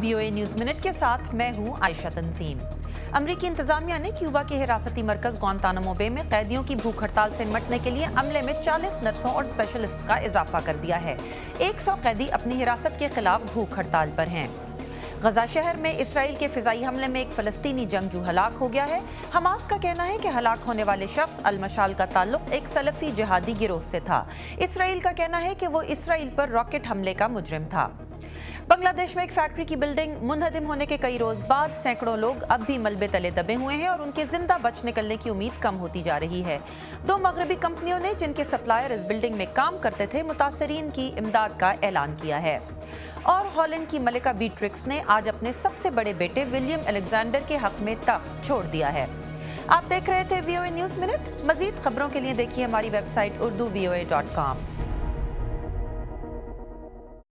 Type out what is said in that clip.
VOA news minute के साथ मैं हूं आयशा तंजीम। अमरीकी इंतजामिया ने क्यूबा के हिरासती मरकज ग्वांतानामो बे में कैदियों की भूख हड़ताल से निपटने के लिए अमले में 40 नर्सों और स्पेशलिस्ट का इजाफा कर दिया है। 100 कैदी अपनी हिरासत के खिलाफ भूख हड़ताल पर हैं। गजा शहर में इसराइल के फिजाई हमले में एक फलस्तीनी जंगजू हलाक हो गया है। हमास का कहना है कि हलाक होने वाले शख्स अल मशाल का ताल्लुक एक सलफी जिहादी गिरोह से था। इसराइल का कहना है कि वो इसराइल पर रॉकेट हमले का मुजरिम था। बांग्लादेश में एक फैक्ट्री की बिल्डिंग मुनहदिम होने के कई रोज बाद सैकड़ों लोग अब भी मलबे तले दबे हुए हैं और उनके जिंदा बच निकलने की उम्मीद कम होती जा रही है। 2 मगरबी कंपनियों ने जिनके सप्लायर इस बिल्डिंग में काम करते थे मुतासरीन की इमदाद का ऐलान किया है। और हॉलैंड की मलिका बीट्रिक्स ने आज अपने सबसे बड़े बेटे विलियम अलेक्जेंडर के हक में तख्त छोड़ दिया है। आप देख रहे थे VOA न्यूज़ मिनट। मजीद खबरों के लिए देखिए हमारी वेबसाइट urduvoa.com।